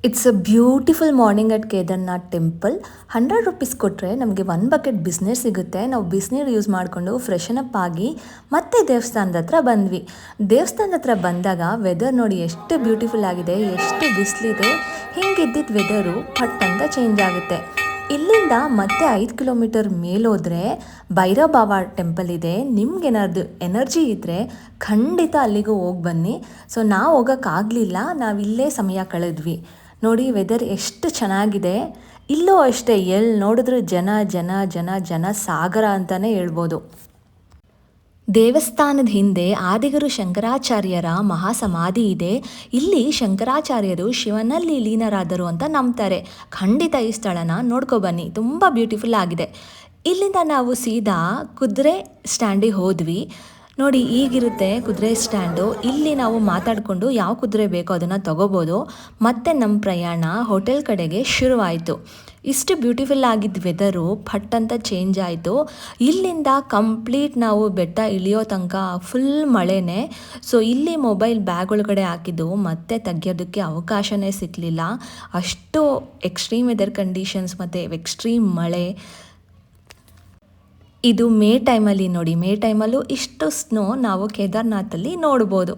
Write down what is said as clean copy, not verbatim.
It's a beautiful morning at Kedarnath temple. 100 rupees ಕೊಟ್ಟರೆ ನಮಗೆ 1 bucket ಬಿಸಿನೀರು ಸಿಗುತ್ತೆ. ನಾವು ಬಿಸಿನೀರು ಯೂಸ್ ಮಾಡಿಕೊಂಡು ಫ್ರೆಶನ್ ಅಪ್ ಆಗಿ ಮತ್ತೆ ದೇವಸ್ಥಾನದ ಹತ್ರ ಬಂದ್ವಿ. ದೇವಸ್ಥಾನದ ಹತ್ರ ಬಂದಾಗ ವೆದರ್ ನೋಡಿ ಎಷ್ಟು ಬ್ಯೂಟಿಫುಲ್ ಆಗಿದೆ, ಎಷ್ಟು ಬಿಸಿಲಿದೆ. ಹಿಂಗಿದ್ದಿದ್ದ ವೆದರು ಪಟ್ ಅಂತ ಚೇಂಜ್ ಆಗುತ್ತೆ. ಇಲ್ಲಿಂದ ಮತ್ತೆ 5 ಕಿಲೋಮೀಟರ್ ಮೇಲೋದ್ರೆ ಭೈರವ್ ಬಾಬಾ ಟೆಂಪಲ್ ಇದೆ. ನಿಮ್ಗೇನಾದ್ರು ಎನರ್ಜಿ ಇದ್ದರೆ ಖಂಡಿತ ಅಲ್ಲಿಗೂ ಹೋಗಿ ಬನ್ನಿ. ಸೊ ನಾವು ಹೋಗೋಕ್ಕಾಗಲಿಲ್ಲ, ನಾವಿಲ್ಲೇ ಸಮಯ ಕಳೆದ್ವಿ. ನೋಡಿ ವೆದರ್ ಎಷ್ಟು ಚೆನ್ನಾಗಿದೆ. ಇಲ್ಲೂ ಅಷ್ಟೇ, ಎಲ್ಲಿ ನೋಡಿದ್ರೂ ಜನ ಜನ ಜನ ಜನ ಸಾಗರ ಅಂತಲೇ ಹೇಳ್ಬೋದು. ದೇವಸ್ಥಾನದ ಹಿಂದೆ ಆದಿಗುರು ಶಂಕರಾಚಾರ್ಯರ ಮಹಾಸಮಾಧಿ ಇದೆ. ಇಲ್ಲಿ ಶಂಕರಾಚಾರ್ಯರು ಶಿವನಲ್ಲಿ ಲೀನರಾದರು ಅಂತ ನಂಬ್ತಾರೆ. ಖಂಡಿತ ಈ ಸ್ಥಳನ ನೋಡ್ಕೊಬನ್ನಿ, ತುಂಬ ಬ್ಯೂಟಿಫುಲ್ ಆಗಿದೆ. ಇಲ್ಲಿಂದ ನಾವು ಸೀದಾ ಕುದುರೆ ಸ್ಟ್ಯಾಂಡಿಗೆ ಹೋದ್ವಿ. ನೋಡಿ ಈಗಿರುತ್ತೆ ಕುದುರೆ ಸ್ಟ್ಯಾಂಡು. ಇಲ್ಲಿ ನಾವು ಮಾತಾಡಿಕೊಂಡು ಯಾವ ಕುದುರೆ ಬೇಕೋ ಅದನ್ನು ತಗೋಬೋದು. ಮತ್ತೆ ನಮ್ಮ ಪ್ರಯಾಣ ಹೋಟೆಲ್ ಕಡೆಗೆ ಶುರುವಾಯಿತು. ಇಷ್ಟು ಬ್ಯೂಟಿಫುಲ್ ಆಗಿದ್ದ ವೆದರು ಫಟ್ ಅಂತ ಚೇಂಜ್ ಆಯಿತು. ಇಲ್ಲಿಂದ ಕಂಪ್ಲೀಟ್ ನಾವು ಬೆಟ್ಟ ಇಳಿಯೋ ತನಕ ಫುಲ್ ಮಳೆನೇ. ಸೊ ಇಲ್ಲಿ ಮೊಬೈಲ್ ಬ್ಯಾಗ್ ಒಳಗಡೆ ಹಾಕಿದ್ದು ಮತ್ತೆ ತೆಗಿಯೋದಕ್ಕೆ ಅವಕಾಶನೇ ಸಿಗಲಿಲ್ಲ. ಅಷ್ಟು ಎಕ್ಸ್ಟ್ರೀಮ್ ವೆದರ್ ಕಂಡೀಷನ್ಸ್ ಮತ್ತು ಎಕ್ಸ್ಟ್ರೀಮ್ ಮಳೆ. ಇದು ಮೇ ಟೈಮಲ್ಲಿ ನೋಡಿ, ಮೇ ಟೈಮಲ್ಲೂ ಇಷ್ಟು ಸ್ನೋ ನಾವು ಕೇದಾರ್ನಾಥಲ್ಲಿ ನೋಡ್ಬೋದು.